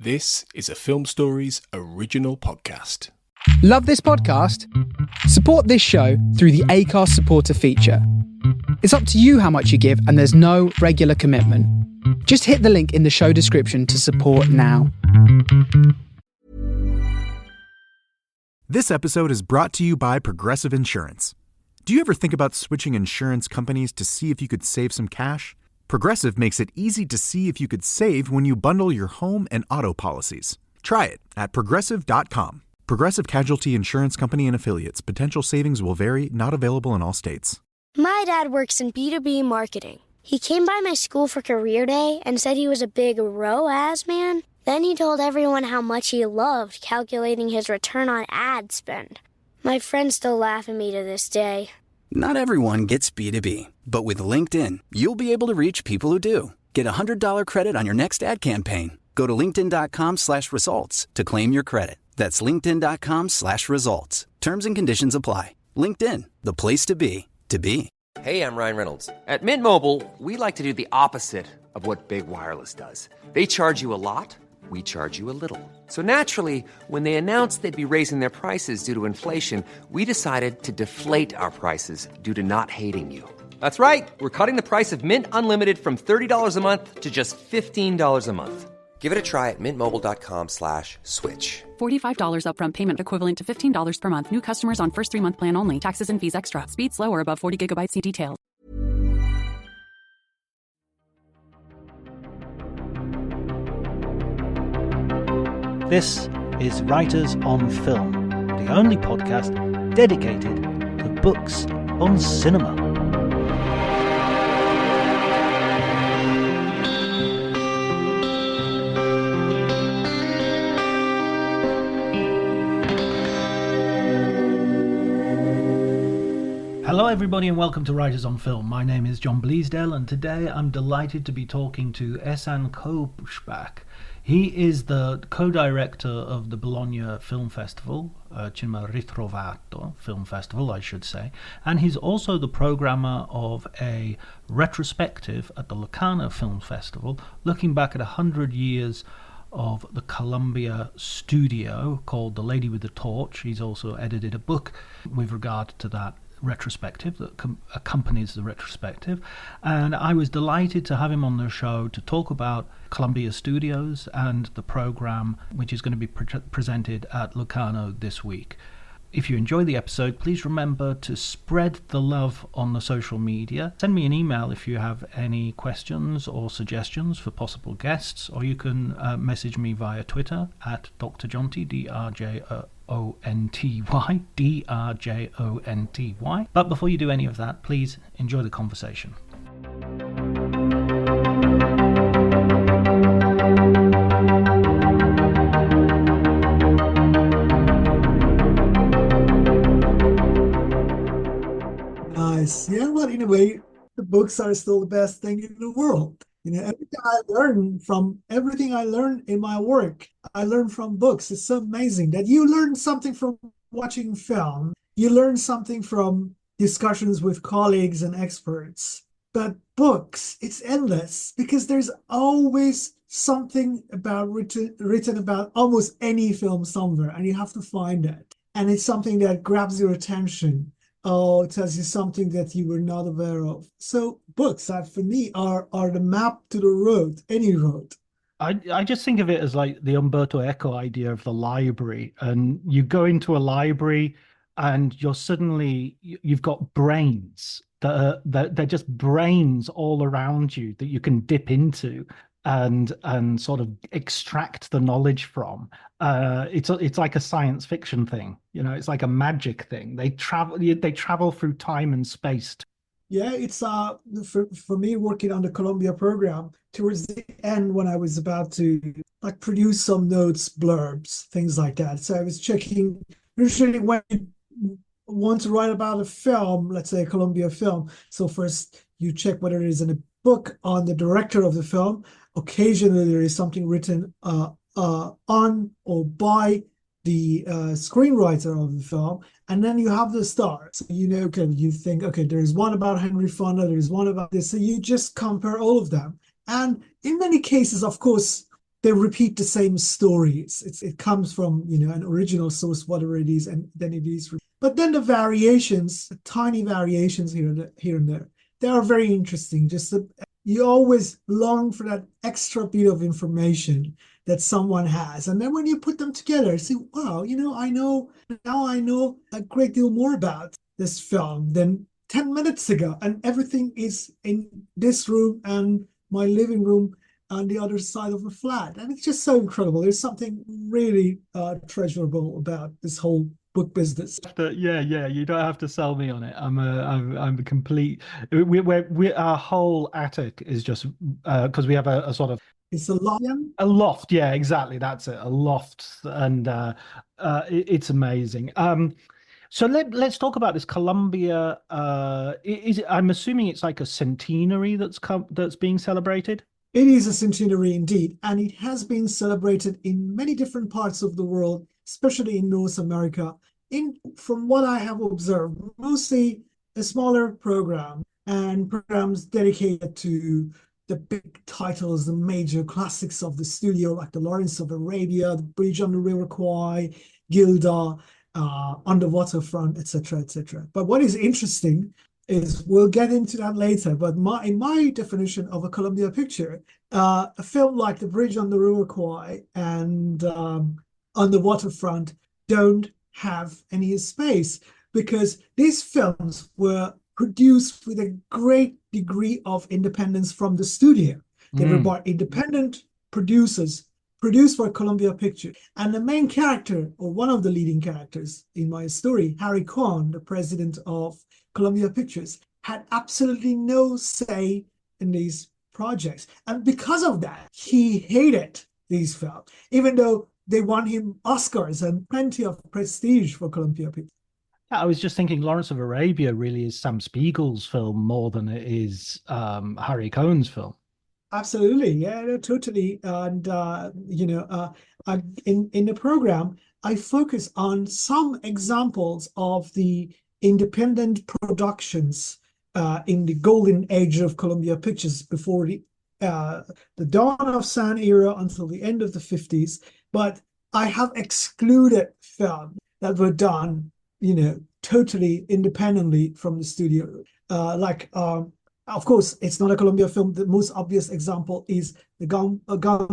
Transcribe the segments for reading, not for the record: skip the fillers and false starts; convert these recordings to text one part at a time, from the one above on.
This is a Film Stories original podcast. Love this podcast? Support this show through the Acast supporter feature. It's up to you how much you give, and there's no regular commitment. Just hit the link in the show description to support now. This episode is brought to you by Progressive Insurance. Do you ever think about switching insurance companies to see if you could save some cash? Progressive makes it easy to see if you could save when you bundle your home and auto policies. Try it at Progressive.com. Progressive Casualty Insurance Company and Affiliates. Potential savings will vary, not available in all states. My dad works in B2B marketing. He came by my school for career day and said he was a big ROAS man. Then he told everyone how much he loved calculating his return on ad spend. My friends still laugh at me to this day. Not everyone gets B2B, but with LinkedIn, you'll be able to reach people who do. Get a $100 credit on your next ad campaign. Go to linkedin.com/results to claim your credit. That's linkedin.com/results. Terms and conditions apply. LinkedIn, the place to be, to be. Hey, I'm Ryan Reynolds. At Mint Mobile, we like to do the opposite of what Big Wireless does. They charge you a lot. We charge you a little. So naturally, when they announced they'd be raising their prices due to inflation, we decided to deflate our prices due to not hating you. That's right. We're cutting the price of Mint Unlimited from $30 a month to just $15 a month. Give it a try at mintmobile.com/switch. $45 upfront payment equivalent to $15 per month. New customers on first 3-month plan only. Taxes and fees extra. Speed slower above 40 gigabytes. See details. This is Writers on Film, the only podcast dedicated to books on cinema. Hello everybody and welcome to Writers on Film. My name is John Bleasdale and today I'm delighted to be talking to Ehsan Khoshbakht. He is the co-director of the Bologna Film Festival, Cinema Ritrovato Film Festival, I should say, and he's also the programmer of a retrospective at the Locarno Film Festival, looking back at 100 years of the Columbia studio called The Lady with the Torch. He's also edited a book with regard to that retrospective that accompanies the retrospective, and I was delighted to have him on the show to talk about Columbia Studios and the program which is going to be presented at Locarno this week. If you enjoy the episode, please remember to spread the love on the social media. Send me an email if you have any questions or suggestions for possible guests, or you can message me via Twitter at Dr. Jonty, DRJONTY. But before you do any of that, please enjoy the conversation. Nice. Yeah, well, in a way, the books are still the best thing in the world. You know, everything I learn in my work, I learn from books. It's so amazing that you learn something from watching film. You learn something from discussions with colleagues and experts. But books, it's endless because there's always something about written about almost any film somewhere, and you have to find it. And it's something that grabs your attention. Oh, it tells you something that you were not aware of. So books, for me, are the map to the road, any road. I just think of it as like the Umberto Eco idea of the library. And you go into a library and you've got brains they're just brains all around you that you can dip into and sort of extract the knowledge from. It's like a science fiction thing, you know. It's like a magic thing. They travel through time and space. Yeah, it's for me working on the Columbia program. Towards the end, when I was about to produce some notes, blurbs, things like that. So I was checking. Usually, when you want to write about a film, let's say a Columbia film, so first you check whether there is a book on the director of the film. Occasionally, there is something written on or by the screenwriter of the film, and then you have the stars. So you think, okay, there's one about Henry Fonda, there's one about this. So you just compare all of them. And in many cases, of course, they repeat the same stories. It comes from, an original source, whatever it is, and then it is. But then the variations, the tiny variations here and there, they are very interesting. You always long for that extra bit of information that someone has. And then when you put them together, you see, wow, I know a great deal more about this film than 10 minutes ago. And everything is in this room and my living room on the other side of the flat. And it's just so incredible. There's something really treasurable about this whole book business. Yeah, you don't have to sell me on it. I'm a complete. Our whole attic is just because we have a sort of. It's a loft. A loft, yeah, exactly. That's it, a loft, and it's amazing. So let's talk about this Columbia. I'm assuming it's like a centenary that's being celebrated. It is a centenary indeed, and it has been celebrated in many different parts of the world, especially in North America. From what I have observed, mostly a smaller program and programs dedicated to the big titles, the major classics of the studio, like the Lawrence of Arabia, the Bridge on the River Kwai, Gilda, On the Waterfront, etc., etc. But what is interesting is, we'll get into that later, but in my definition of a Columbia picture, a film like The Bridge on the River Kwai and On the Waterfront don't have any space, because these films were produced with a great degree of independence from the studio. They were by independent producers, produced for Columbia Pictures. And the main character, or one of the leading characters in my story, Harry Cohn, the president of Columbia Pictures, had absolutely no say in these projects. And because of that, he hated these films, even though they won him Oscars and plenty of prestige for Columbia Pictures. Yeah, I was just thinking Lawrence of Arabia really is Sam Spiegel's film more than it is Harry Cohn's film. Absolutely, yeah, totally. And in the program, I focus on some examples of the independent productions in the golden age of Columbia Pictures, before the dawn of sound era until the end of the 50s. But I have excluded films that were done, totally independently from the studio. Of course, it's not a Columbia film. The most obvious example is the Gone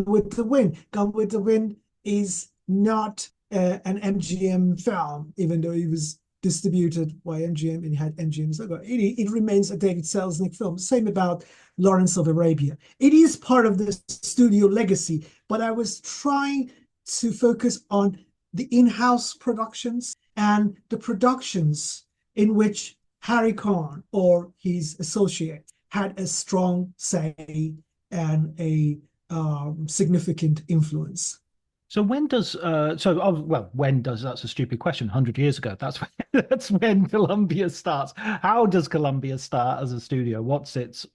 with the Wind. Gone with the Wind is not an MGM film, even though it was distributed by MGM and it had MGM's logo. It remains a David Selznick film. Same about Lawrence of Arabia. It is part of the studio legacy, but I was trying to focus on the in-house productions and the productions in which Harry Cohn or his associate had a strong say and a significant influence. So when does that's a stupid question. 100 years ago, that's when Columbia starts. How does Columbia start as a studio? What's its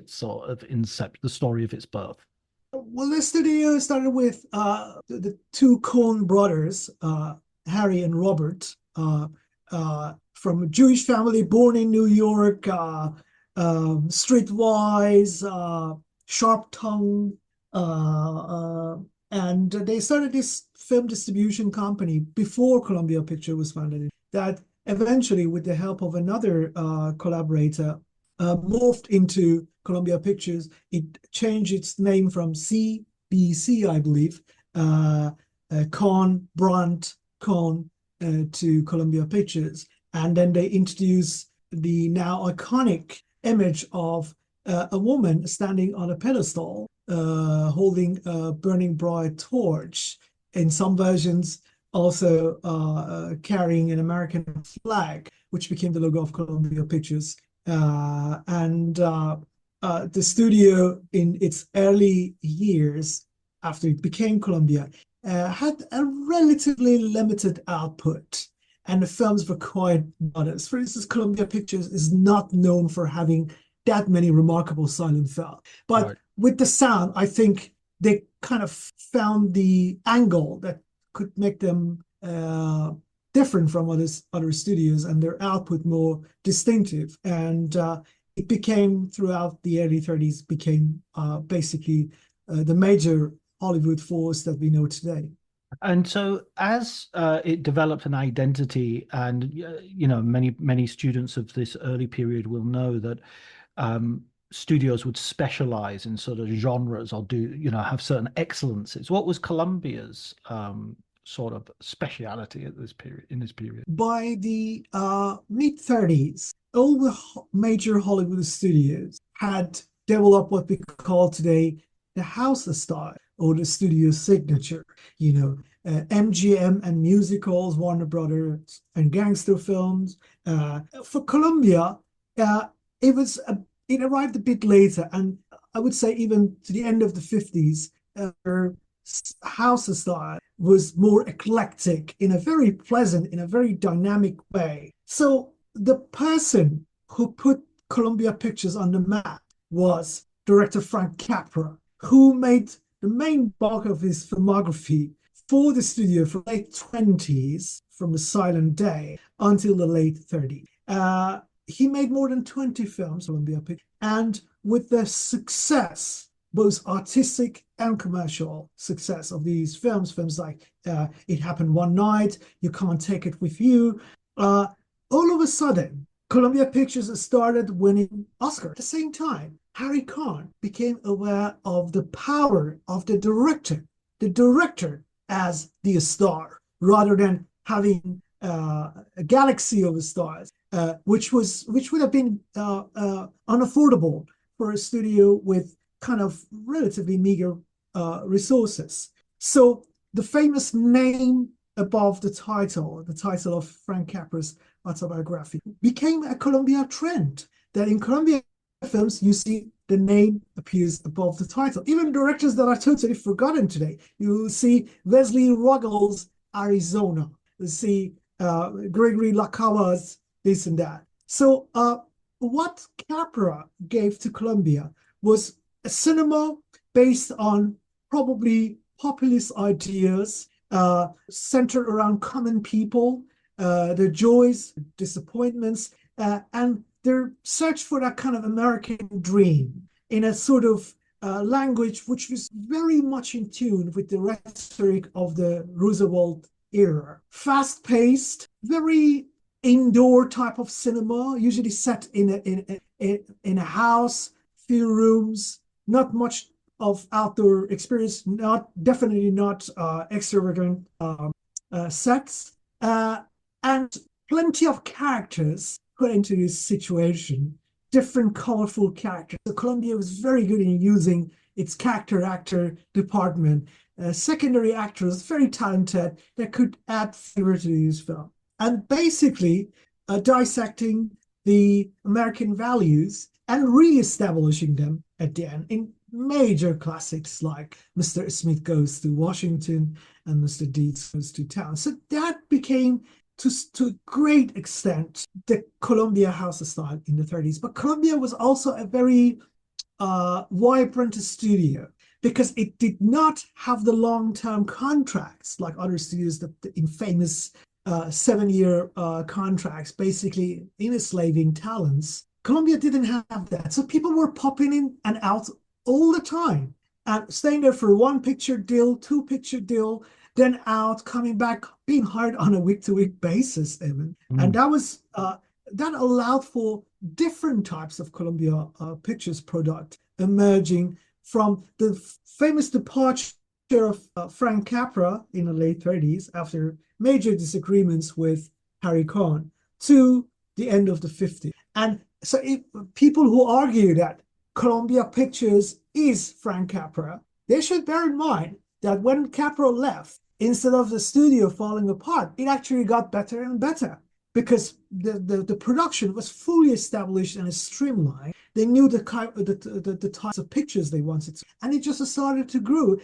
sort of the story of its birth? Well, the studio started with the two Cohn brothers, Harry and Robert, from a Jewish family born in New York, streetwise, sharp-tongued, and they started this film distribution company before Columbia Pictures was founded, that eventually, with the help of another collaborator, morphed into Columbia Pictures. It changed its name from CBC, I believe, Cohn, Brandt, Cohn, to Columbia Pictures. And then they introduced the now iconic image of a woman standing on a pedestal, holding a burning bright torch. In some versions, also carrying an American flag, which became the logo of Columbia Pictures. The studio, in its early years after it became Columbia, had a relatively limited output, and the films were quite modest. For instance, Columbia Pictures is not known for having that many remarkable silent films. But right, with the sound, I think they kind of found the angle that could make them different from other studios, and their output more distinctive. And it became, throughout the early 30s, became basically the major Hollywood force that we know today. And so, as it developed an identity, and many students of this early period will know that studios would specialize in sort of genres or have certain excellences. What was Columbia's sort of speciality at this period? In this period, by the mid 30s, all the major Hollywood studios had developed what we call today the house style or the studio signature. MGM and musicals, Warner Brothers and gangster films. For Columbia, it arrived a bit later, and I would say even to the end of the 50s, house style was more eclectic in a very pleasant, in a very dynamic way. So the person who put Columbia Pictures on the map was director Frank Capra, who made the main bulk of his filmography for the studio from the late 20s, from A Silent Day until the late 30s. He made more than 20 films, Columbia Pictures, and with the success, both artistic and commercial success of these films like It Happened One Night, You Can't Take It With You, all of a sudden, Columbia Pictures started winning Oscars. At the same time, Harry Cohn became aware of the power of the director as the star, rather than having a galaxy of stars, which would have been unaffordable for a studio with kind of relatively meager resources. So the famous name above the title of Frank Capra's autobiography, became a Columbia trend. That in Columbia films, you see the name appears above the title. Even directors that are totally forgotten today, you will see Leslie Ruggles' Arizona. You see Gregory Lacava's this and that. So what Capra gave to Columbia was a cinema based on probably populist ideas, centered around common people, their joys, disappointments, and their search for that kind of American dream in a sort of language which was very much in tune with the rhetoric of the Roosevelt era. Fast-paced, very indoor type of cinema, usually set in a house, few rooms, not much of outdoor experience, definitely not extravagant sets, and plenty of characters put into this situation, different colorful characters. So Columbia was very good in using its character actor department, secondary actors, very talented, that could add flavor to this film. And basically dissecting the American values and re-establishing them at the end in major classics like Mr. Smith Goes to Washington and Mr. Deeds Goes to Town. So that became, to a great extent, the Columbia house style in the 30s. But Columbia was also a very vibrant studio because it did not have the long-term contracts like other studios that in famous 7-year contracts, basically enslaving talents. Columbia didn't have that. So people were popping in and out all the time and staying there for 1 picture deal, 2 picture deal, then out, coming back, being hired on a week-to-week basis even. And that was that allowed for different types of Columbia Pictures product emerging from the famous departure of Frank Capra in the late 30s after major disagreements with Harry Cohn to the end of the 50s. And so people who argue that Columbia Pictures is Frank Capra, they should bear in mind that when Capra left, instead of the studio falling apart, it actually got better and better because the production was fully established and streamlined. They knew the types of pictures they wanted to, and it just started to grow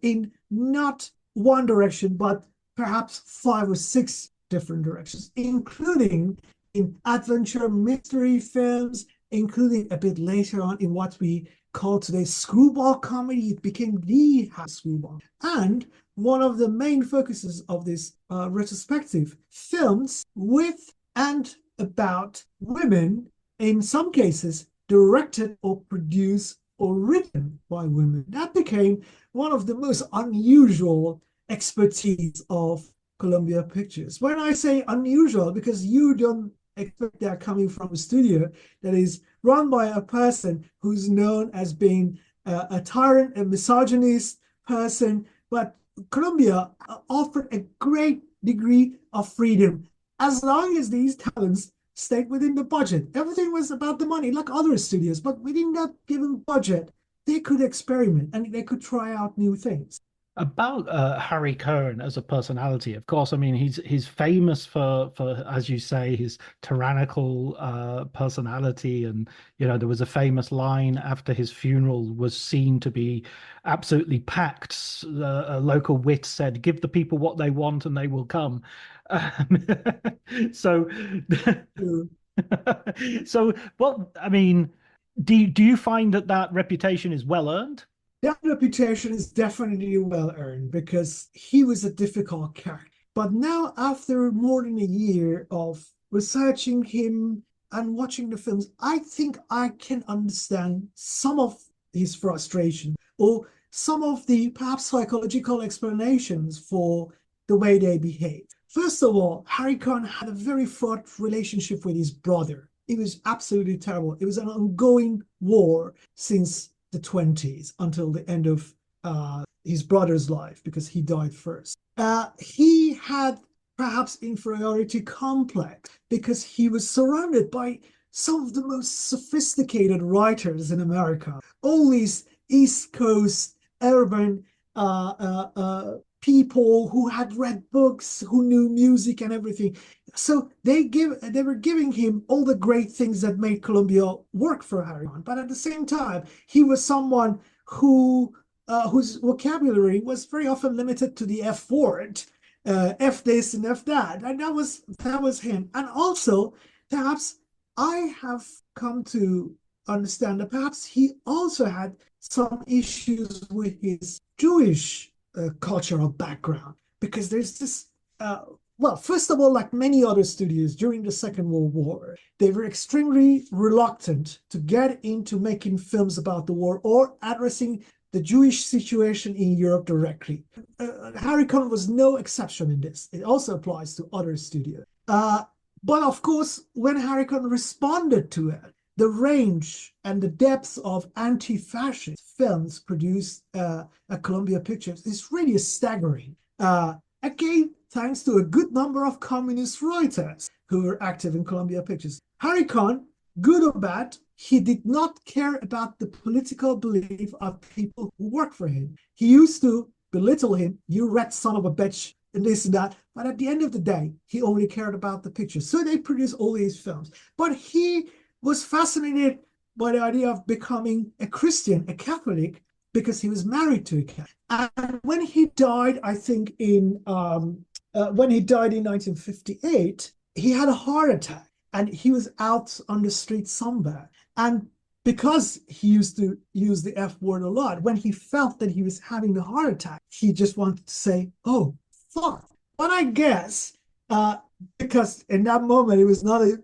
in not one direction, but perhaps 5 or 6 different directions, including in adventure mystery films, including a bit later on in what we call today screwball comedy. It became the screwball. And one of the main focuses of this retrospective, films with and about women, in some cases directed or produced or written by women. That became one of the most unusual expertise of Columbia Pictures. When I say unusual, because you don't expect that coming from a studio that is run by a person who's known as being a tyrant, a misogynist person, but Columbia offered a great degree of freedom as long as these talents stayed within the budget. Everything was about the money, like other studios, but within that given budget, they could experiment and they could try out new things. About Harry Cohn as a personality, of course, I mean he's famous for as you say, his tyrannical personality, and there was a famous line after his funeral was seen to be absolutely packed. A local wit said, "Give the people what they want, and they will come." So, so well, I mean, do you find that reputation is well earned? That reputation is definitely well earned because he was a difficult character. But now, after more than a year of researching him and watching the films, I think I can understand some of his frustration or some of the perhaps psychological explanations for the way they behave. First of all, Harry Cohn had a very fraught relationship with his brother. It was absolutely terrible. It was an ongoing war since the 20s until the end of his brother's life, because he died first. He had perhaps inferiority complex because he was surrounded by some of the most sophisticated writers in America. All these East Coast urban people who had read books, who knew music and everything. So they were giving him all the great things that made Columbia work for Harry Cohn. But at the same time, he was someone whose vocabulary was very often limited to the F word, F this and F that. And that was him. And also, perhaps I have come to understand that perhaps he also had some issues with his Jewish cultural background, because there's this well, first of all, like many other studios during the Second World War, they were extremely reluctant to get into making films about the war or addressing the Jewish situation in Europe directly. Harry Cohn was no exception in this. It also applies to other studios. But of course, when Harry Cohn responded to it, the range and the depth of anti-fascist films produced at Columbia Pictures is really staggering. Again, thanks to a good number of communist writers who were active in Columbia Pictures. Harry Cohn, good or bad, he did not care about the political belief of people who worked for him. He used to belittle him, you rat son of a bitch, and this and that. But at the end of the day, he only cared about the pictures. So they produced all these films. But he was fascinated by the idea of becoming a Christian, a Catholic, because he was married to a Catholic. And when he died, I think in 1958, he had a heart attack and he was out on the street somewhere. And because he used to use the F word a lot, when he felt that he was having a heart attack, he just wanted to say, "Oh, fuck." But I guess because in that moment it was not a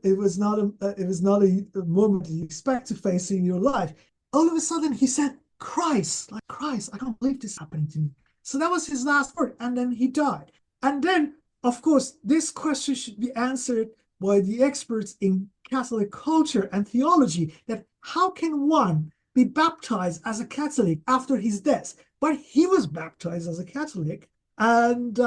moment you expect to face in your life. All of a sudden he said, Christ, I can't believe this is happening to me. So that was his last word, and then he died. And then, of course, this question should be answered by the experts in Catholic culture and theology, that how can one be baptized as a Catholic after his death? But he was baptized as a Catholic, and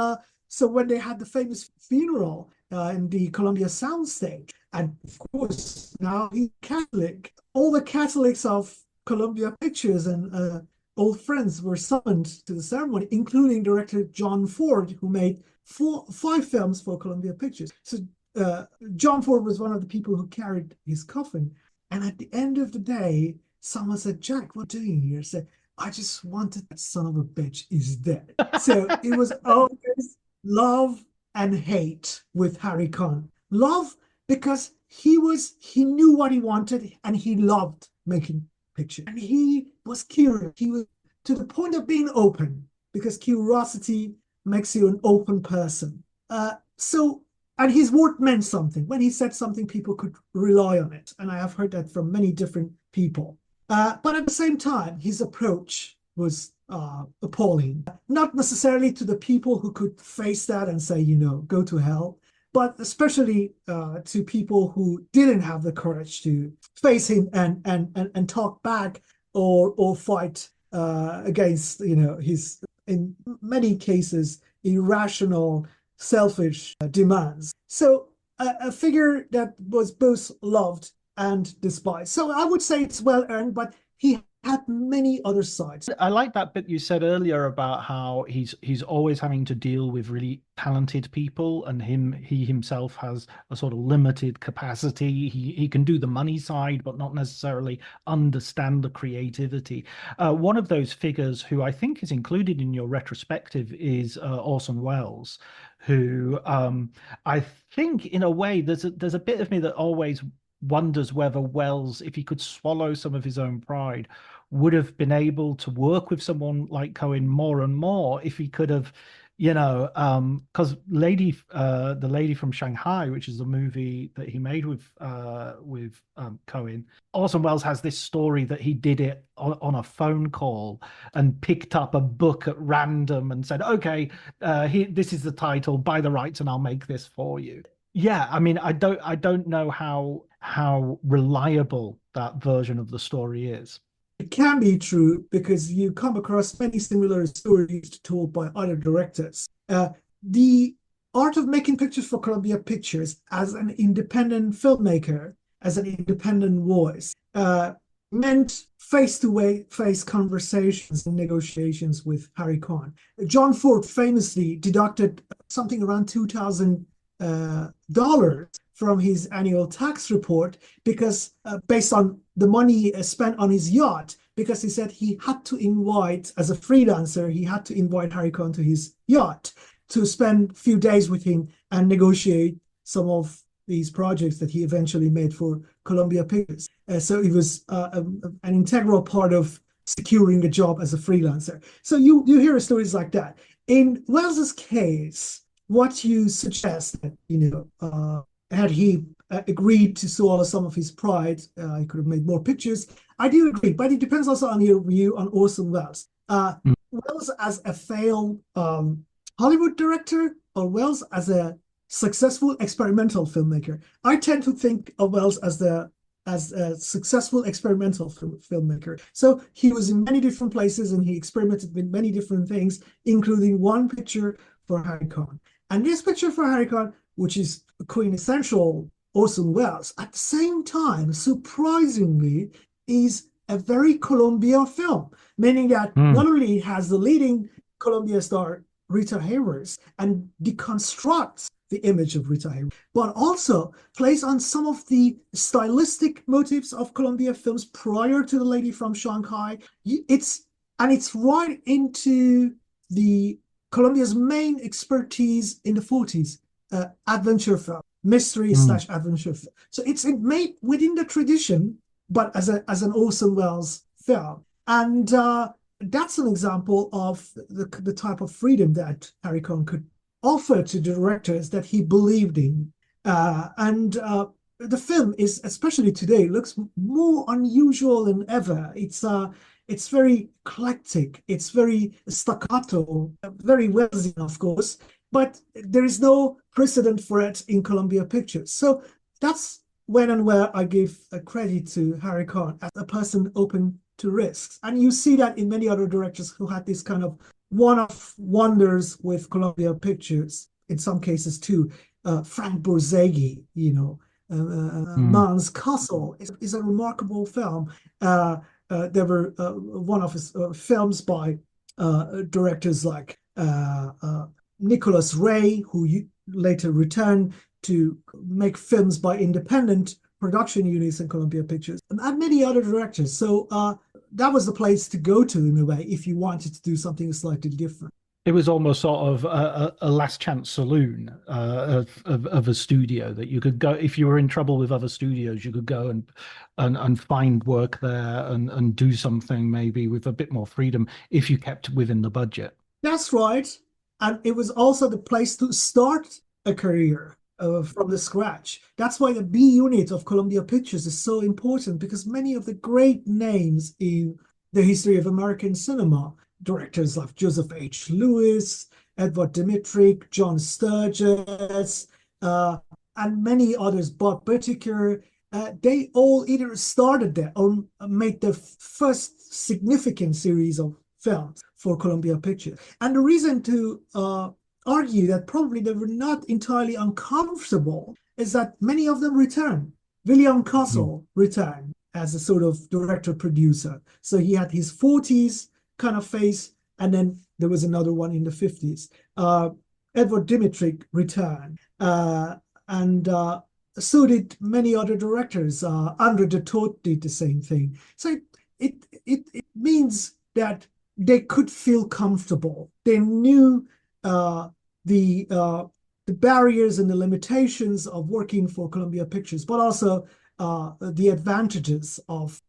so when they had the famous funeral in the Columbia soundstage, and of course now he's Catholic, all the Catholics of Columbia Pictures and old friends were summoned to the ceremony, including director John Ford, who made 5 films for Columbia Pictures. So John Ford was one of the people who carried his coffin. And at the end of the day, someone said, "Jack, what are you doing here?" I said, "I just wanted that son of a bitch is dead." So it was always love and hate with Harry Cohn. Love because he knew what he wanted and he loved making pictures. And he was curious. He was to the point of being open, because curiosity makes you an open person. And his word meant something. When he said something, people could rely on it. And I have heard that from many different people. But at the same time, his approach was appalling. Not necessarily to the people who could face that and say, go to hell, but especially to people who didn't have the courage to face him and talk back or fight against, his, in many cases, irrational, selfish demands. So a figure that was both loved and despised. So I would say it's well earned, but he had many other sides. I like that bit you said earlier about how he's always having to deal with really talented people, and he himself has a sort of limited capacity. He can do the money side, but not necessarily understand the creativity. One of those figures who I think is included in your retrospective is Orson Welles, who I think in a way there's a bit of me that always wonders whether Welles, if he could swallow some of his own pride, would have been able to work with someone like Cohen more and more if he could have, because the Lady from Shanghai, which is a movie that he made with Cohen, Orson Welles has this story that he did it on a phone call and picked up a book at random and said, okay, this is the title, buy the rights and I'll make this for you. Yeah, I mean, I don't know how reliable that version of the story is. It can be true because you come across many similar stories told by other directors. The art of making pictures for Columbia Pictures as an independent filmmaker, as an independent voice, meant face-to-face conversations and negotiations with Harry Cohn. John Ford famously deducted something around $2,000 from his annual tax report because based on the money spent on his yacht, because he said he had to invite, as a freelancer, he had to invite Harry Cohn to his yacht to spend a few days with him and negotiate some of these projects that he eventually made for Columbia Pictures. So it was an integral part of securing a job as a freelancer. So you hear stories like that. In Welles's case, what you suggest, had he agreed to swallow some of his pride, he could have made more pictures. I do agree, but it depends also on your view on Orson Welles. Welles as a failed Hollywood director, or Welles as a successful experimental filmmaker? I tend to think of Welles as a successful experimental filmmaker. So he was in many different places and he experimented with many different things, including one picture for Harry Cohn. And this picture for Harry Cohn, which is quintessential Orson Welles, at the same time, surprisingly, is a very Columbia film, meaning that not only has the leading Columbia star Rita Hayworth and deconstructs the image of Rita Hayworth, but also plays on some of the stylistic motifs of Columbia films prior to The Lady from Shanghai. It's right into the Columbia's main expertise in the 40s, adventure film, mystery / adventure film. So it's made within the tradition, but as an Orson Welles film. And that's an example of the type of freedom that Harry Cohn could offer to directors that he believed in. The film is, especially today, looks more unusual than ever. It's very eclectic, it's very staccato, very Wellesian, of course, but there is no precedent for it in Columbia Pictures. So that's when and where I give credit to Harry Cohn as a person open to risks. And you see that in many other directors who had this kind of one-off wonders with Columbia Pictures, in some cases too. Frank Borzage, Man's Castle is a remarkable film. There were one of his films by directors like Nicholas Ray, who later returned to make films by independent production units in Columbia Pictures, and many other directors. So that was the place to go to, in a way, if you wanted to do something slightly different. It was almost sort of a last chance saloon of a studio that you could go, if you were in trouble with other studios, you could go and find work there and do something maybe with a bit more freedom if you kept within the budget. That's right. And it was also the place to start a career. from the scratch. That's why the B unit of Columbia Pictures is so important, because many of the great names in the history of American cinema, directors like Joseph H. Lewis, Edward Dmytryk, John Sturges, and many others, Bob Whittaker, they all either started there or made the first significant series of films for Columbia Pictures. And the reason to argue that probably they were not entirely uncomfortable is that many of them returned. William Castle returned as a sort of director-producer. So he had his 40s kind of face, and then there was another one in the 50s. Edward Dmytryk returned, and so did many other directors. Andre de Toth did the same thing. So it means that they could feel comfortable. They knew the barriers and the limitations of working for Columbia Pictures, but also the advantages of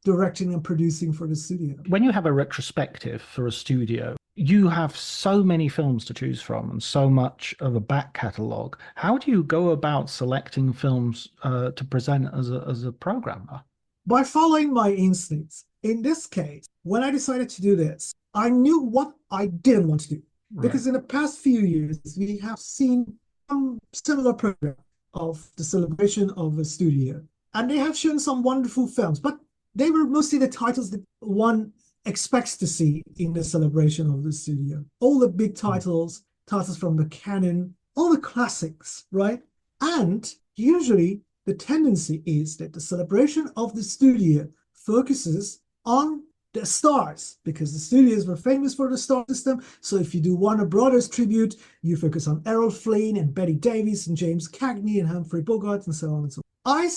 directing and producing for the studio. When you have a retrospective for a studio, you have so many films to choose from and so much of a back catalogue. How do you go about selecting films to present as a programmer? By following my instincts. In this case, when I decided to do this, I knew what I didn't want to do. Because in the past few years, we have seen some similar program of the celebration of a studio. And they have shown some wonderful films, but they were mostly the titles that one expects to see in the celebration of the studio. All the big titles from the canon, all the classics, right? And usually the tendency is that the celebration of the studio focuses on the stars, because the studios were famous for the star system. So if you do Warner Brothers tribute, you focus on Errol Flynn and Betty Davis and James Cagney and Humphrey Bogart and so on and so on. I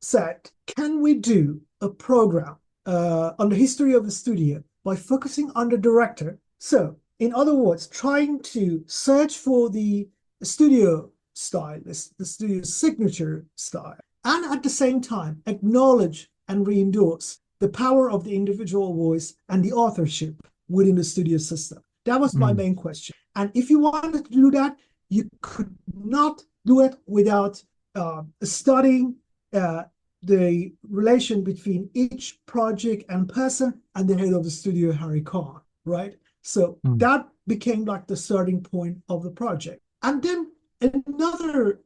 said, can we do a program on the history of the studio by focusing on the director? So in other words, trying to search for the studio style, the studio signature style, and at the same time acknowledge and re-endorse the power of the individual voice and the authorship within the studio system. That was my main question. And if you wanted to do that, you could not do it without studying the relation between each project and person and the head of the studio, Harry Kahn, right? So that became like the starting point of the project. And then another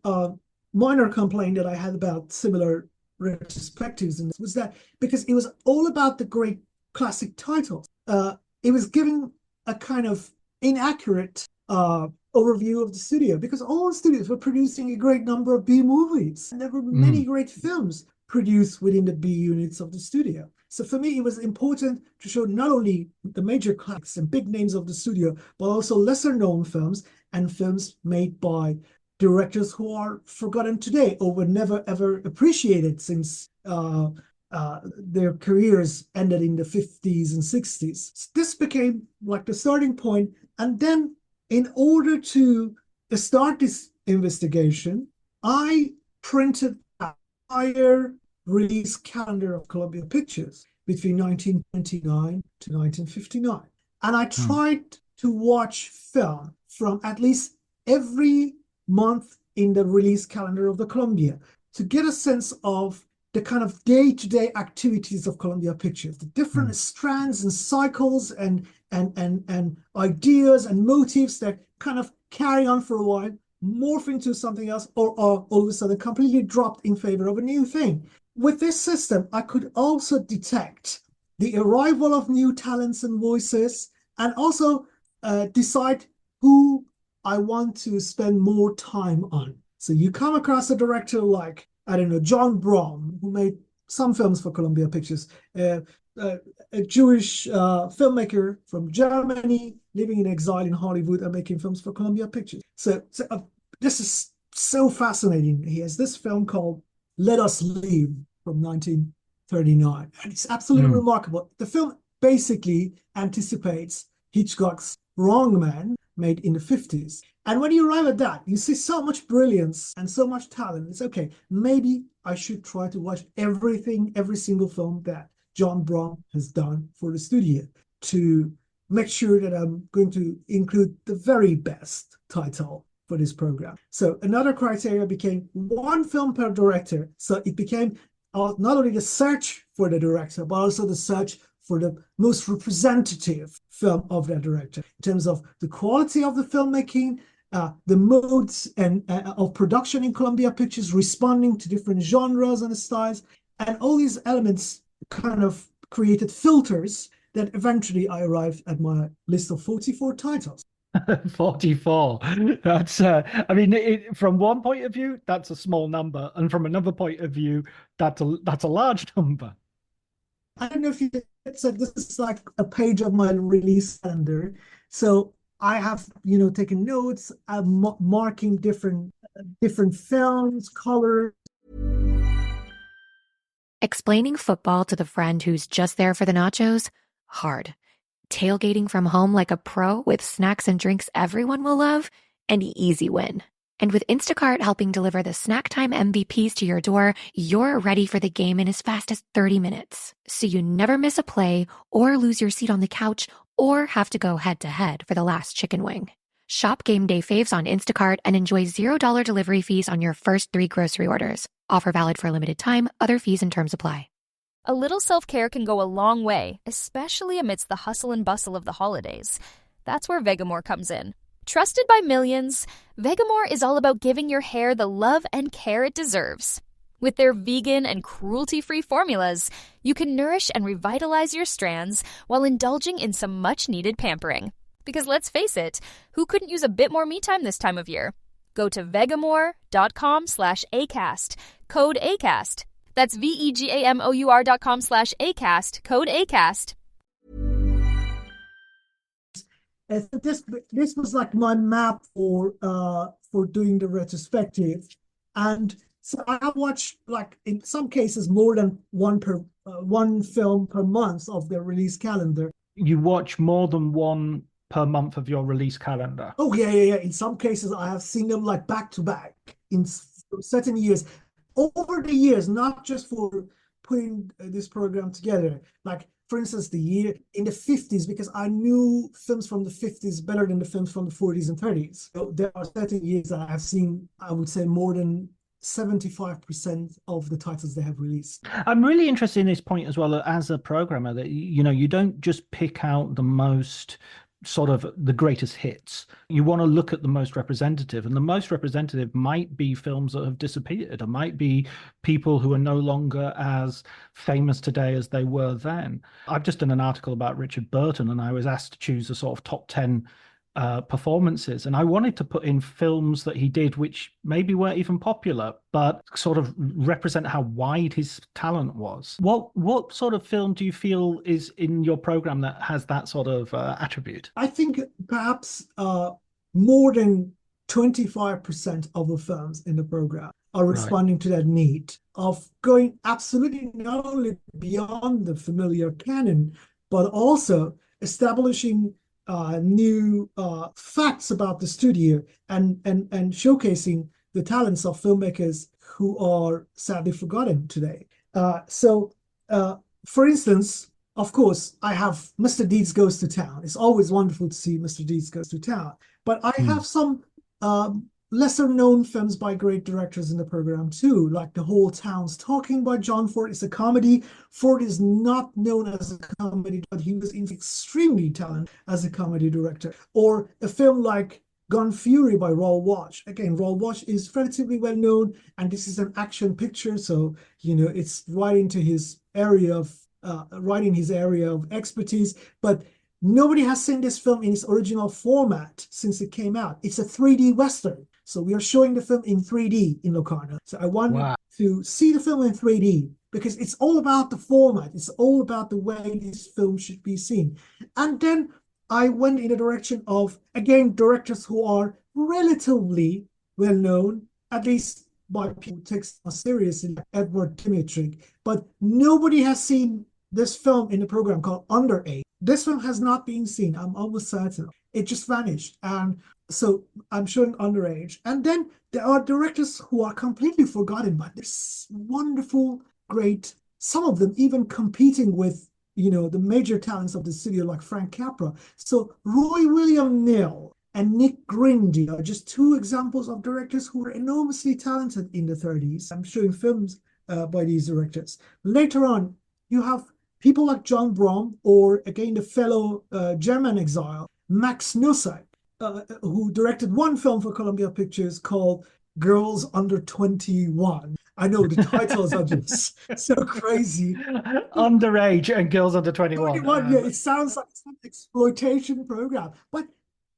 minor complaint that I had about similar retrospectives and was that because it was all about the great classic titles, it was giving a kind of inaccurate overview of the studio, because all the studios were producing a great number of B movies, and there were many great films produced within the B units of the studio. So for me, it was important to show not only the major classics and big names of the studio, but also lesser known films and films made by directors who are forgotten today or were never ever appreciated since their careers ended in the 50s and 60s. So this became like the starting point. And then in order to start this investigation, I printed an entire release calendar of Columbia Pictures between 1929 to 1959. And I tried to watch film from at least every month in the release calendar of the Columbia to get a sense of the kind of day-to-day activities of Columbia Pictures, the different strands and cycles and ideas and motifs that kind of carry on for a while, morph into something else, or all of a sudden completely dropped in favor of a new thing. With this system, I could also detect the arrival of new talents and voices, and also decide who I want to spend more time on. So you come across a director like, I don't know, John Braun, who made some films for Columbia Pictures, a Jewish filmmaker from Germany living in exile in Hollywood and making films for Columbia Pictures. So this is so fascinating. He has this film called Let Us Live from 1939. And it's absolutely remarkable. The film basically anticipates Hitchcock's Wrong Man, made in the 50s. And when you arrive at that, you see so much brilliance and so much talent. It's okay, maybe I should try to watch every single film that John Braun has done for the studio to make sure that I'm going to include the very best title for this program. So another criteria became one film per director. So it became not only the search for the director, but also the search for the most representative film of that director in terms of the quality of the filmmaking, the modes and of production in Columbia Pictures, responding to different genres and styles, and all these elements kind of created filters that eventually I arrived at my list of 44 titles. 44. That's, I mean, from one point of view, that's a small number, and from another point of view, that's a large number. I don't know if you said this is like a page of my release calendar. So I have, taken notes, I'm marking different films, colors. Explaining football to the friend who's just there for the nachos? Hard. Tailgating from home like a pro with snacks and drinks everyone will love? An easy win. And with Instacart helping deliver the snack time MVPs to your door, you're ready for the game in as fast as 30 minutes. So you never miss a play or lose your seat on the couch or have to go head-to-head for the last chicken wing. Shop Game Day Faves on Instacart and enjoy $0 delivery fees on your first 3 grocery orders. Offer valid for a limited time. Other fees and terms apply. A little self-care can go a long way, especially amidst the hustle and bustle of the holidays. That's where Vegamore comes in. Trusted by millions, Vegamore is all about giving your hair the love and care it deserves. With their vegan and cruelty-free formulas, you can nourish and revitalize your strands while indulging in some much-needed pampering. Because let's face it, who couldn't use a bit more me time this time of year? Go to vegamore.com/ACAST, code ACAST. That's vegamor.com/ACAST, code ACAST. This was like my map for doing the retrospective, and so I have watched, like, in some cases more than one film per month of the release calendar. You watch more than one per month of your release calendar? Oh yeah. In some cases, I have seen them like back to back in certain years. Over the years, not just for putting this program together. Like, for instance, the year in the 50s, because I knew films from the 50s better than the films from the 40s and 30s. So there are certain years that I have seen, I would say, more than 75% of the titles they have released. I'm really interested in this point as well, as a programmer, that you don't just pick out the most sort of the greatest hits. You want to look at the most representative, and the most representative might be films that have disappeared. It might be people who are no longer as famous today as they were then. I've just done an article about Richard Burton, and I was asked to choose a sort of top 10 performances, and I wanted to put in films that he did which maybe weren't even popular, but sort of represent how wide his talent was. What sort of film do you feel is in your program that has that sort of attribute? I think perhaps more than 25% of the films in the program are responding to that need of going absolutely not only beyond the familiar canon, but also establishing new facts about the studio and showcasing the talents of filmmakers who are sadly forgotten today. So, for instance, of course, I have Mr. Deeds Goes to Town. It's always wonderful to see Mr. Deeds Goes to Town. But I have some lesser known films by great directors in the program too, like The Whole Town's Talking by John Ford. It's a comedy. Ford is not known as a comedy, but he was extremely talented as a comedy director. Or a film like Gun Fury by Raoul Walsh. Again, Raoul Walsh is relatively well known, and this is an action picture, so it's right into his area of expertise. But nobody has seen this film in its original format since it came out. It's a 3D Western. So we are showing the film in 3D in Locarno. So I want to see the film in 3D because it's all about the format. It's all about the way this film should be seen. And then I went in the direction of, again, directors who are relatively well known, at least by people who take it seriously, like Edward Dmytryk. But nobody has seen this film in the program called Underage. This film has not been seen, I'm almost certain. It just vanished. And so I'm showing Underage. And then there are directors who are completely forgotten, but there's wonderful, great, some of them even competing with, the major talents of the studio like Frank Capra. So Roy William Neill and Nick Grindy are just two examples of directors who were enormously talented in the 30s. I'm showing films by these directors. Later on, you have people like John Brom, or again, the fellow German exile, Max Nussek, who directed one film for Columbia Pictures called Girls Under 21. I know the titles are just so crazy. Underage and Girls Under 21. Yeah, it sounds like some exploitation program, but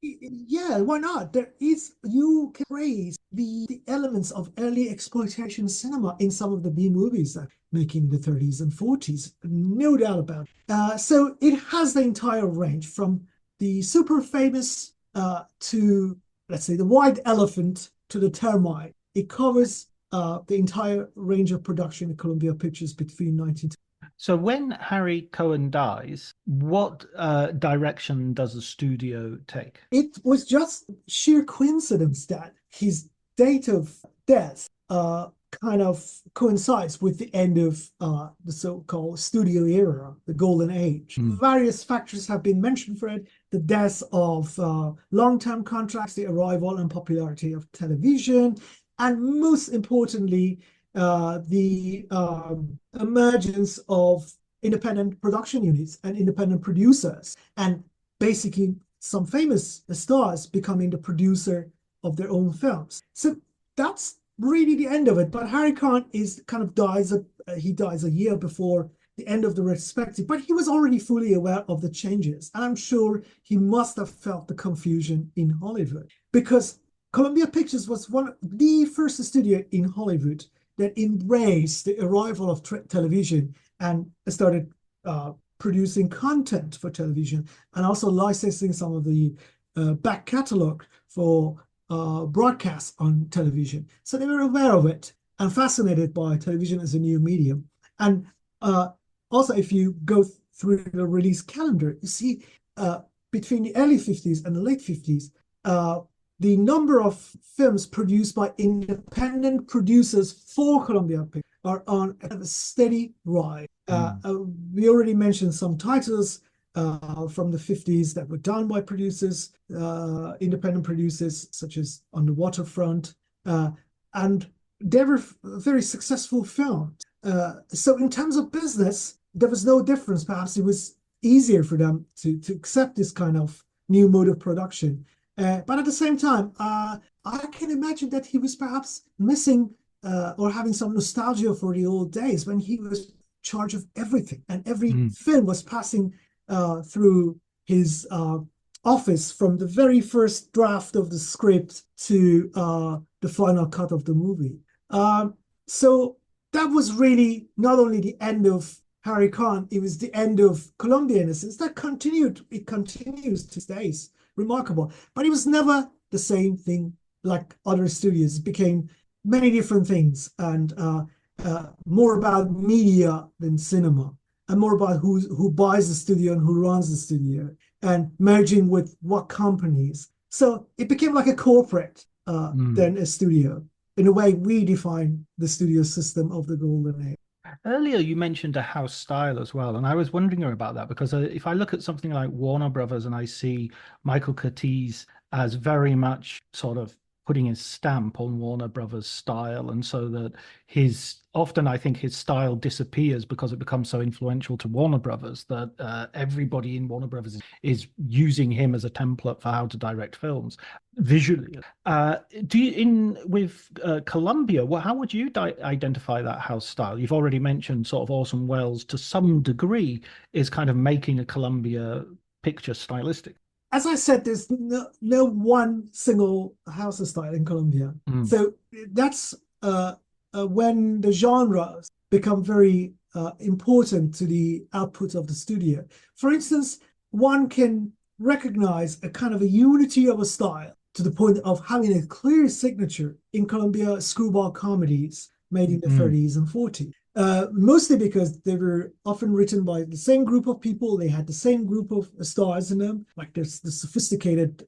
yeah, why not? You can praise the elements of early exploitation cinema in some of the B movies that making the 30s and 40s, no doubt about it. So it has the entire range from the super famous to, let's say, the white elephant to the termite. It covers the entire range of production at Columbia Pictures between 19... So when Harry Cohen dies, what direction does the studio take? It was just sheer coincidence that his date of death kind of coincides with the end of the so-called studio era, the golden age. Various factors have been mentioned for it: the death of long-term contracts, the arrival and popularity of television, and most importantly, the emergence of independent production units and independent producers, and basically some famous stars becoming the producer of their own films. So that's really the end of it. But Harry Cohen dies a year before the end of the retrospective, but he was already fully aware of the changes, and I'm sure he must have felt the confusion in Hollywood, because Columbia Pictures was one of the first studio in Hollywood that embraced the arrival of television and started producing content for television, and also licensing some of the back catalog for broadcast on television. So they were aware of it and fascinated by television as a new medium. And also, if you go through the release calendar, you see between the early 50s and the late 50s, the number of films produced by independent producers for Columbia Pictures are on a steady rise. We already mentioned some titles from the 50s that were done by producers, independent producers, such as On the Waterfront, and they were very successful films. So in terms of business, there was no difference. Perhaps it was easier for them to accept this kind of new mode of production. But at the same time, I can imagine that he was perhaps missing or having some nostalgia for the old days when he was in charge of everything, and every film was passing through his office, from the very first draft of the script to the final cut of the movie. So that was really not only the end of Harry Cohen, it was the end of Columbia, in a sense. It continues to these days. Remarkable. But it was never the same thing like other studios. It became many different things, and more about media than cinema, and more about who buys the studio and who runs the studio, and merging with what companies. So it became like a corporate than a studio, in a way we define the studio system of the golden age. Earlier, you mentioned a house style as well, and I was wondering about that, because if I look at something like Warner Brothers and I see Michael Curtiz as very much sort of putting his stamp on Warner Brothers style, and so that often I think his style disappears because it becomes so influential to Warner Brothers that everybody in Warner Brothers is using him as a template for how to direct films visually. With Columbia, how would you identify that house style? You've already mentioned sort of Orson Welles to some degree is kind of making a Columbia picture stylistic. As I said, there's no one single house style in Columbia. So that's when the genres become very important to the output of the studio. For instance, one can recognize a kind of a unity of a style to the point of having a clear signature in Columbia screwball comedies made in the 30s and 40s. Mostly because they were often written by the same group of people. They had the same group of stars in them, like there's the sophisticated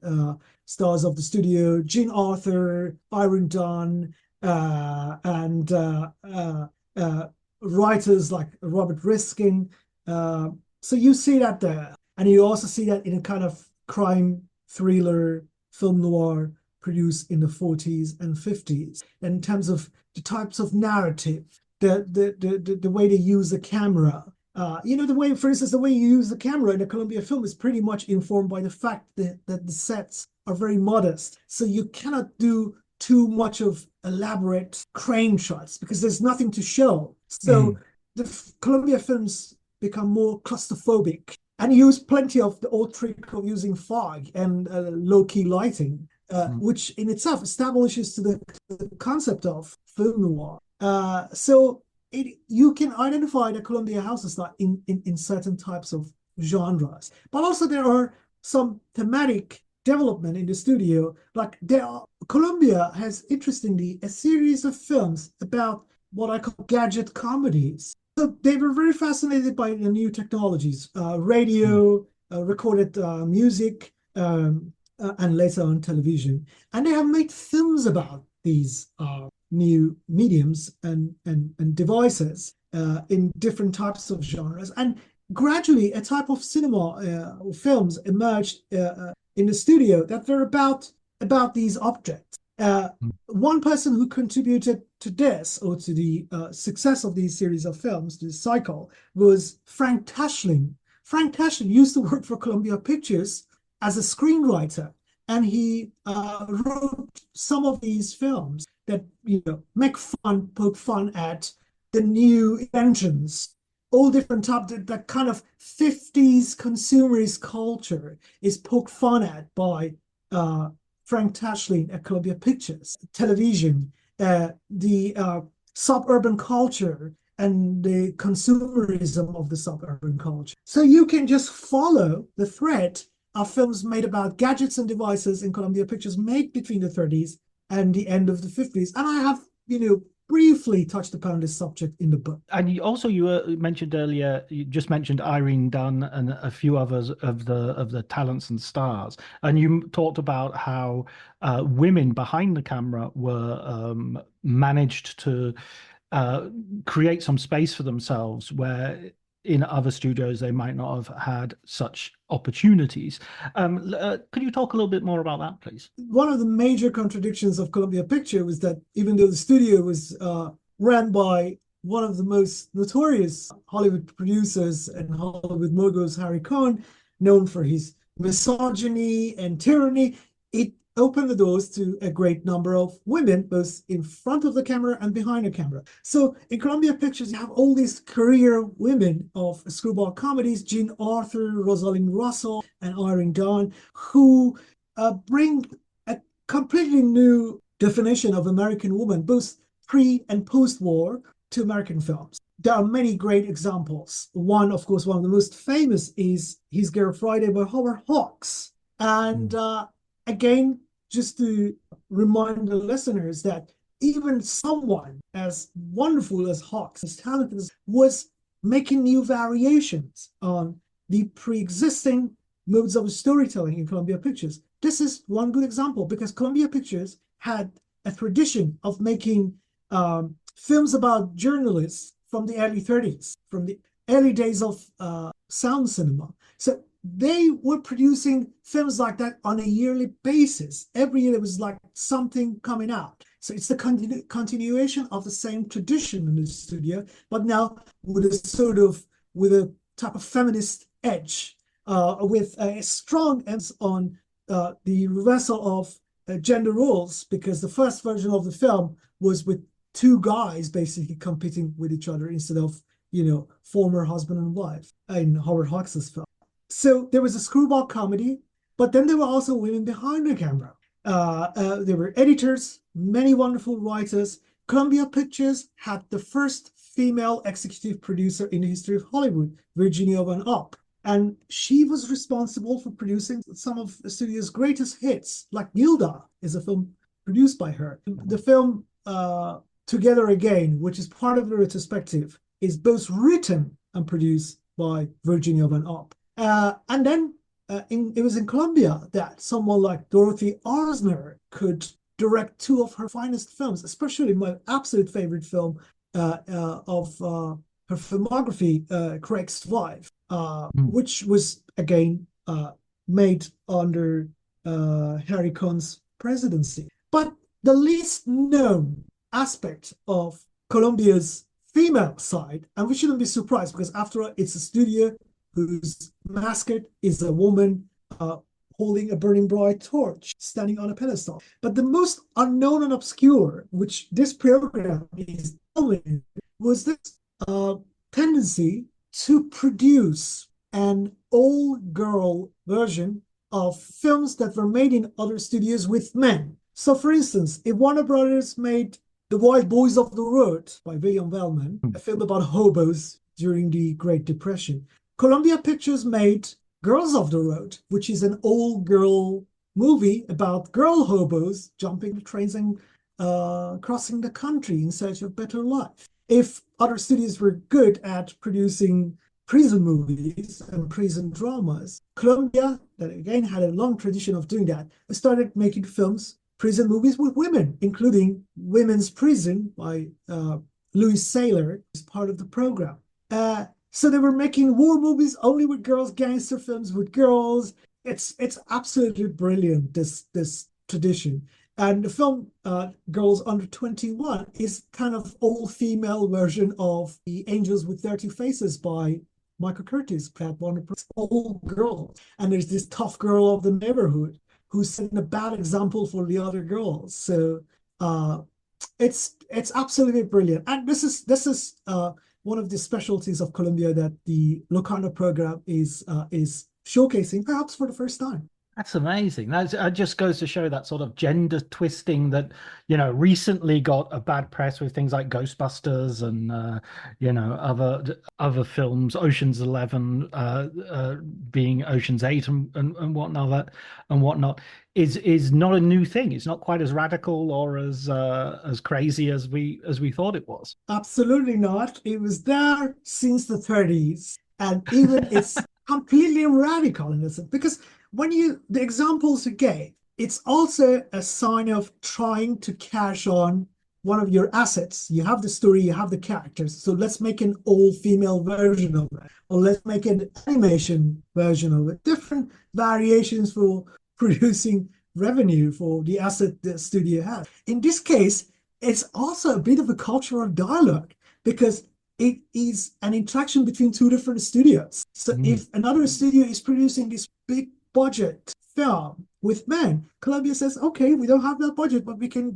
stars of the studio, Gene Arthur, Byron Dunn, and writers like Robert Riskin. So you see that there. And you also see that in a kind of crime thriller film noir produced in the 40s and 50s, in terms of the types of narrative, the way they use the camera. The way, for instance, the way you use the camera in a Columbia film is pretty much informed by the fact that the sets are very modest. So you cannot do too much of elaborate crane shots because there's nothing to show. So the Columbia films become more claustrophobic and use plenty of the old trick of using fog and low-key lighting, which in itself establishes the concept of film noir. You can identify the Columbia houses in certain types of genres, but also there are some thematic development in the studio. Like Columbia has, interestingly, a series of films about what I call gadget comedies. So they were very fascinated by the new technologies, radio, recorded music, and later on television. And they have made films about these new mediums and devices in different types of genres. And gradually a type of cinema films emerged in the studio that were about these objects. One person who contributed to this, or to the success of these series of films, this cycle, was Frank Tashlin. Frank Tashlin used to work for Columbia Pictures as a screenwriter, and he wrote some of these films that poke fun at the new inventions, all different types. That kind of 50s consumerist culture is poked fun at by Frank Tashlin at Columbia Pictures. Television, the suburban culture and the consumerism of the suburban culture. So you can just follow the thread of films made about gadgets and devices in Columbia Pictures made between the 30s and the end of the 50s. And I have, briefly touched upon this subject in the book. And you mentioned earlier, you just mentioned Irene Dunn and a few others of the talents and stars, and you talked about how women behind the camera were managed to create some space for themselves where in other studios they might not have had such opportunities. Could you talk a little bit more about that, please? One of the major contradictions of Columbia Pictures was that even though the studio was ran by one of the most notorious Hollywood producers and Hollywood moguls, Harry Cohn, known for his misogyny and tyranny, it opened the doors to a great number of women, both in front of the camera and behind the camera. So in Columbia Pictures, you have all these career women of screwball comedies, Jean Arthur, Rosalind Russell, and Irene Dunn, who bring a completely new definition of American woman, both pre and post-war, to American films. There are many great examples. One, of course, one of the most famous is His Girl Friday by Howard Hawks. And again, just to remind the listeners that even someone as wonderful as Hawks, as talented as, was making new variations on the pre-existing modes of storytelling in Columbia Pictures. This is one good example because Columbia Pictures had a tradition of making films about journalists from the early 30s, from the early days of sound cinema. So they were producing films like that on a yearly basis. Every year there was like something coming out. So it's the continuation of the same tradition in the studio, but now with a type of feminist edge, with a strong emphasis on the reversal of gender roles, because the first version of the film was with two guys basically competing with each other instead of, former husband and wife in Howard Hawks' film. So there was a screwball comedy, but then there were also women behind the camera. There were editors, many wonderful writers. Columbia Pictures had the first female executive producer in the history of Hollywood, Virginia Van Opp. And she was responsible for producing some of the studio's greatest hits, like Gilda is a film produced by her. The film Together Again, which is part of the retrospective, is both written and produced by Virginia Van Opp. And then it was in Columbia that someone like Dorothy Arzner could direct two of her finest films, especially my absolute favorite film of her filmography, Craig's Wife, which was, again, made under Harry Cohn's presidency. But the least known aspect of Colombia's female side, and we shouldn't be surprised because after all, it's a studio whose mascot is a woman holding a burning bright torch, standing on a pedestal. But the most unknown and obscure, which this program is only, was this tendency to produce an all-girl version of films that were made in other studios with men. So, for instance, if Warner Brothers made The Wild Boys of the Road by William Wellman, a film about hobos during the Great Depression, Columbia Pictures made Girls of the Road, which is an all-girl movie about girl hobos jumping the trains and crossing the country in search of better life. If other studios were good at producing prison movies and prison dramas, Columbia, that again had a long tradition of doing that, started making films, prison movies with women, including Women's Prison by Louise Saylor, as part of the program. So they were making war movies only with girls, gangster films with girls. It's absolutely brilliant, this tradition. And the film Girls Under 21 is kind of all-female version of The Angels with Dirty Faces by Michael Curtis, Pat Warner, all girls. And there's this tough girl of the neighborhood who's setting a bad example for the other girls. So it's absolutely brilliant. And this is one of the specialties of Columbia that the Locarno program is showcasing, perhaps for the first time. That's amazing. That just goes to show that sort of gender twisting that, recently got a bad press with things like Ghostbusters and, other films, Ocean's 11 being Ocean's 8 and whatnot, is not a new thing. It's not quite as radical or as crazy as we thought it was. Absolutely not. It was there since the 30s, and even it's completely radical in this, because the examples you gave, it's also a sign of trying to cash on one of your assets. You have the story, you have the characters, so let's make an all-female version of it, or let's make an animation version of it. Different variations for producing revenue for the asset the studio has. In this case, it's also a bit of a cultural dialogue because it is an interaction between two different studios. So if another studio is producing this big budget film with men, Columbia says, okay, we don't have that budget, but we can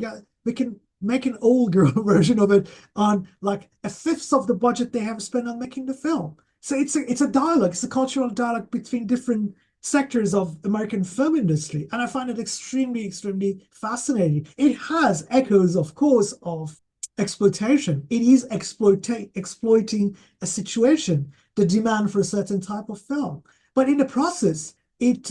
make an old girl version of it on like a fifth of the budget they have spent on making the film. So it's a dialogue, it's a cultural dialogue between different sectors of American film industry. And I find it extremely, extremely fascinating. It has echoes, of course, of exploitation. It is exploiting a situation, the demand for a certain type of film. But in the process, it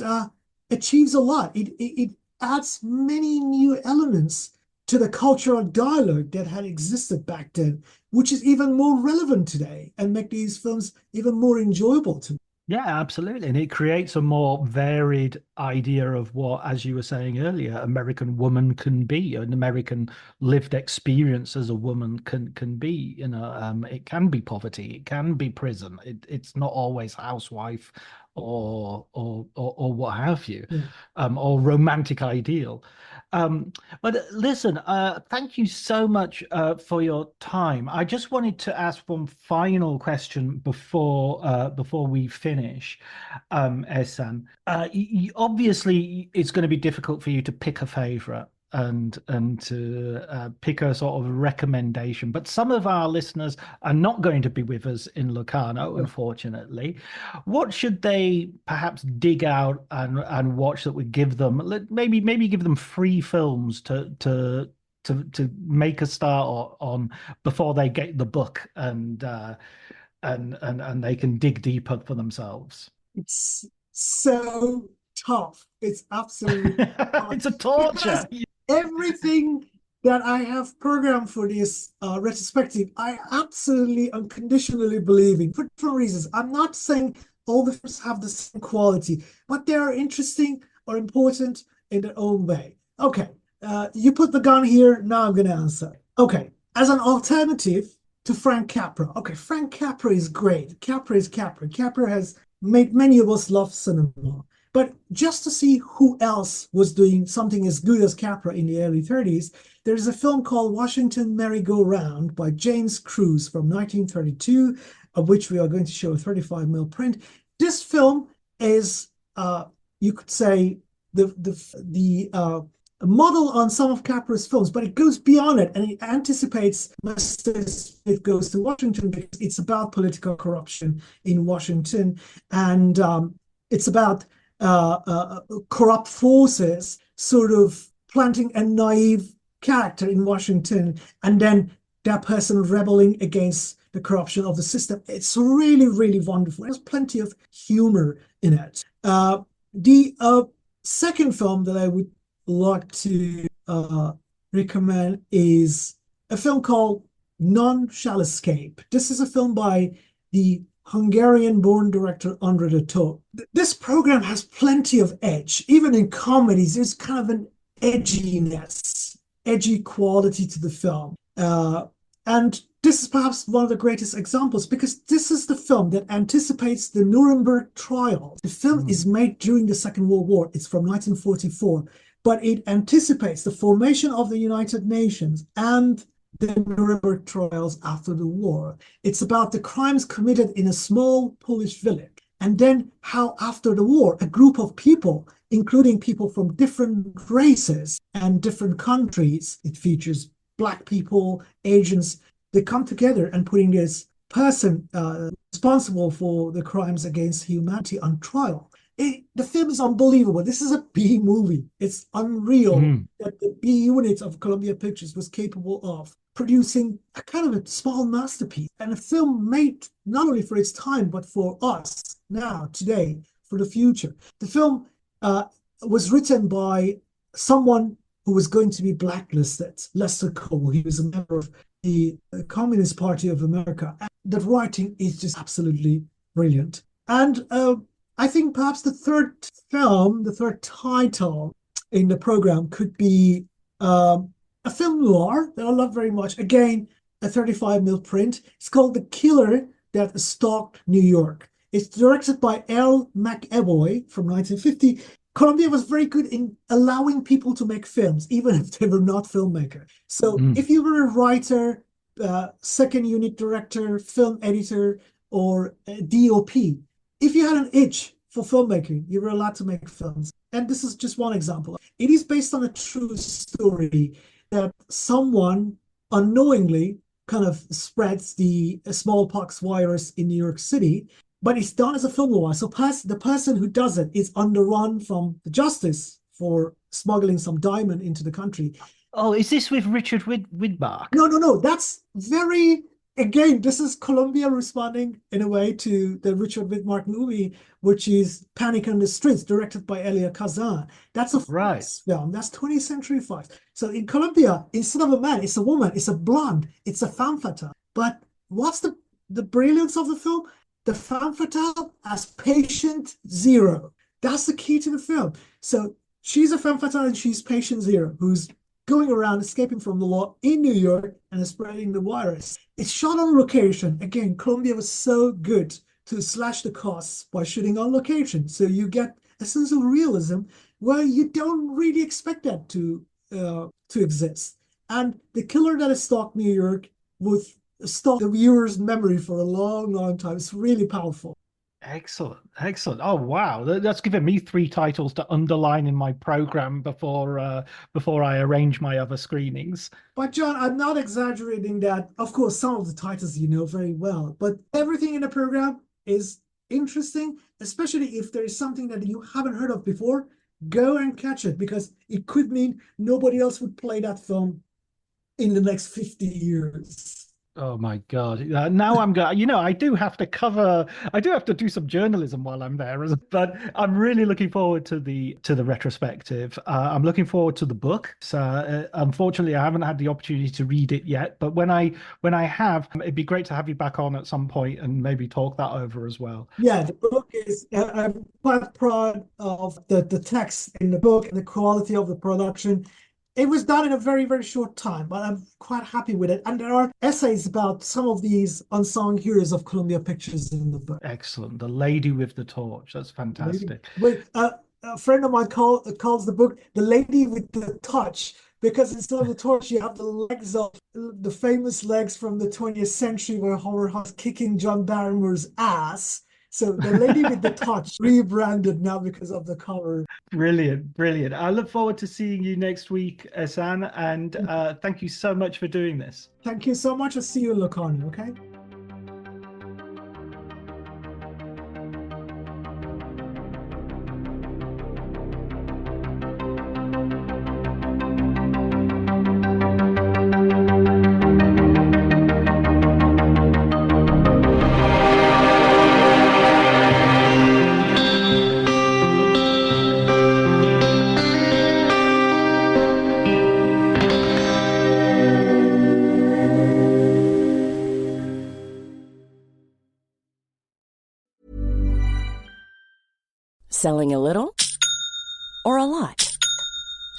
achieves a lot. It adds many new elements to the cultural dialogue that had existed back then, which is even more relevant today and make these films even more enjoyable to me. Yeah, absolutely. And it creates a more varied idea of what, as you were saying earlier, American woman can be, an American lived experience as a woman can be. It can be poverty, it can be prison. It's not always housewife or what have you, or romantic ideal. But listen, thank you so much for your time. I just wanted to ask one final question before we finish, Ehsan. Obviously, it's going to be difficult for you to pick a favorite and to pick a sort of recommendation. But some of our listeners are not going to be with us in Locarno, unfortunately. What should they perhaps dig out and watch that would give them, maybe give them 3 films to make a start on before they get the book and they can dig deeper for themselves? It's so tough. It's absolutely tough. It's a torture. Everything that I have programmed for this retrospective, I absolutely unconditionally believe in for different reasons. I'm not saying all the films have the same quality, but they are interesting or important in their own way. Okay, you put the gun here, now I'm going to answer. Okay, as an alternative to Frank Capra. Okay, Frank Capra is great. Capra is Capra. Capra has made many of us love cinema. But just to see who else was doing something as good as Capra in the early 30s, there's a film called Washington Merry-Go-Round by James Cruise from 1932, of which we are going to show a 35mm print. This film is, you could say, the model on some of Capra's films, but it goes beyond it, and it anticipates Mr. Smith Goes to Washington, because it's about political corruption in Washington, and it's about corrupt forces sort of planting a naive character in Washington, and then that person rebelling against the corruption of the system. It's really, really wonderful. There's plenty of humor in it. The second film that I would like to recommend is a film called None Shall Escape. This is a film by the Hungarian-born director André de Toth. This program has plenty of edge. Even in comedies, there's kind of an edginess, edgy quality to the film. And this is perhaps one of the greatest examples, because this is the film that anticipates the Nuremberg trial. The film is made during the Second World War. It's from 1944, but it anticipates the formation of the United Nations and the Nuremberg trials after the war. It's about the crimes committed in a small Polish village, and then how after the war, a group of people, including people from different races and different countries, it features Black people, Asians, they come together and putting this person responsible for the crimes against humanity on trial. The film is unbelievable. This is a B movie. It's unreal that the B unit of Columbia Pictures was capable of producing a kind of a small masterpiece, and a film made not only for its time, but for us now, today, for the future. The film was written by someone who was going to be blacklisted, Lester Cole. He was a member of the Communist Party of America. And the writing is just absolutely brilliant. And I think perhaps the third title in the program could be a film noir that I love very much. Again, a 35mm print. It's called The Killer That Stalked New York. It's directed by L. McEvoy from 1950. Columbia was very good in allowing people to make films, even if they were not filmmakers. So if you were a writer, second unit director, film editor, or DOP, if you had an itch for filmmaking, you were allowed to make films. And this is just one example. It is based on a true story that someone unknowingly kind of spreads the smallpox virus in New York City, but it's done as a film noir. So the person who does it is on the run from the justice for smuggling some diamond into the country. Oh, is this with Richard Widmark? No. That's very... Again, this is Columbia responding in a way to the Richard Widmark movie, which is Panic on the Streets, directed by Elia Kazan. That's a Fox film. That's 20th Century Fox. So in Columbia, instead of a man, it's a woman. It's a blonde. It's a femme fatale. But what's the brilliance of the film? The femme fatale as patient zero. That's the key to the film. So she's a femme fatale and she's patient zero, who's going around escaping from the law in New York and spreading the virus. It's shot on location. Again, Columbia was so good to slash the costs by shooting on location. So you get a sense of realism where you don't really expect that to exist. And The Killer That Stalked New York would stalk the viewer's memory for a long, long time. It's really powerful. Excellent. Oh, wow. That's given me 3 titles to underline in my program before I arrange my other screenings. But John, I'm not exaggerating that. Of course, some of the titles you know very well, but everything in the program is interesting, especially if there is something that you haven't heard of before. Go and catch it, because it could mean nobody else would play that film in the next 50 years. Oh my God! Now I'm going. You know, I do have to do some journalism while I'm there. But I'm really looking forward to the retrospective. I'm looking forward to the book. So unfortunately, I haven't had the opportunity to read it yet. But when I have, it'd be great to have you back on at some point and maybe talk that over as well. Yeah, the book is. I'm quite proud of the text in the book and the quality of the production. It was done in a very, very short time, but I'm quite happy with it. And there are essays about some of these unsung heroes of Columbia Pictures in the book. Excellent. The Lady with the Torch. That's fantastic. Wait, a friend of mine calls the book The Lady with the Touch, because instead of the torch, you have the legs of the famous legs from the 20th century where Howard Hunt's kicking John Barrymore's ass. So The Lady with the Touch rebranded now because of the cover. Brilliant. I look forward to seeing you next week, Ehsan, and thank you so much for doing this. Thank you so much. I'll see you in Locarno, okay? Selling a little or a lot?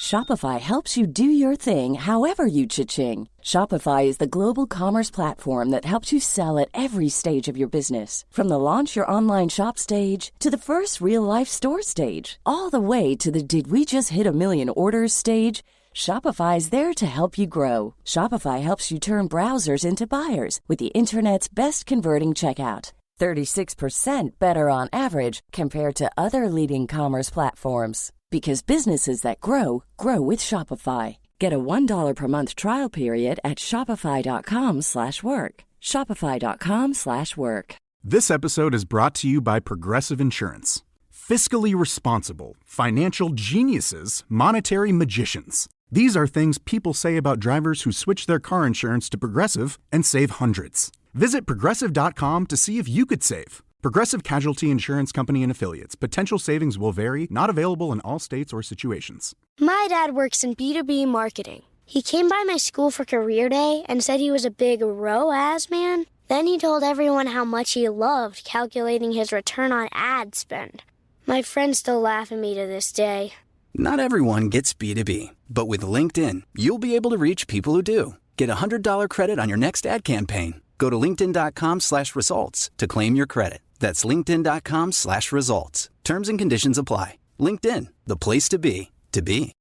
Shopify helps you do your thing however you cha-ching. Shopify is the global commerce platform that helps you sell at every stage of your business. From the launch your online shop stage to the first real-life store stage, all the way to the did we just hit a million orders stage. Shopify is there to help you grow. Shopify helps you turn browsers into buyers with the internet's best converting checkout. 36% better on average compared to other leading commerce platforms. Because businesses that grow, grow with Shopify. Get a $1 per month trial period at shopify.com/work. Shopify.com/work. This episode is brought to you by Progressive Insurance. Fiscally responsible, financial geniuses, monetary magicians. These are things people say about drivers who switch their car insurance to Progressive and save hundreds. Visit Progressive.com to see if you could save. Progressive Casualty Insurance Company and Affiliates. Potential savings will vary. Not available in all states or situations. My dad works in B2B marketing. He came by my school for career day and said he was a big ROAS man. Then he told everyone how much he loved calculating his return on ad spend. My friends still laugh at me to this day. Not everyone gets B2B, but with LinkedIn, you'll be able to reach people who do. Get a $100 credit on your next ad campaign. Go to linkedin.com/results to claim your credit. That's linkedin.com/results. Terms and conditions apply. LinkedIn, the place to be, to be.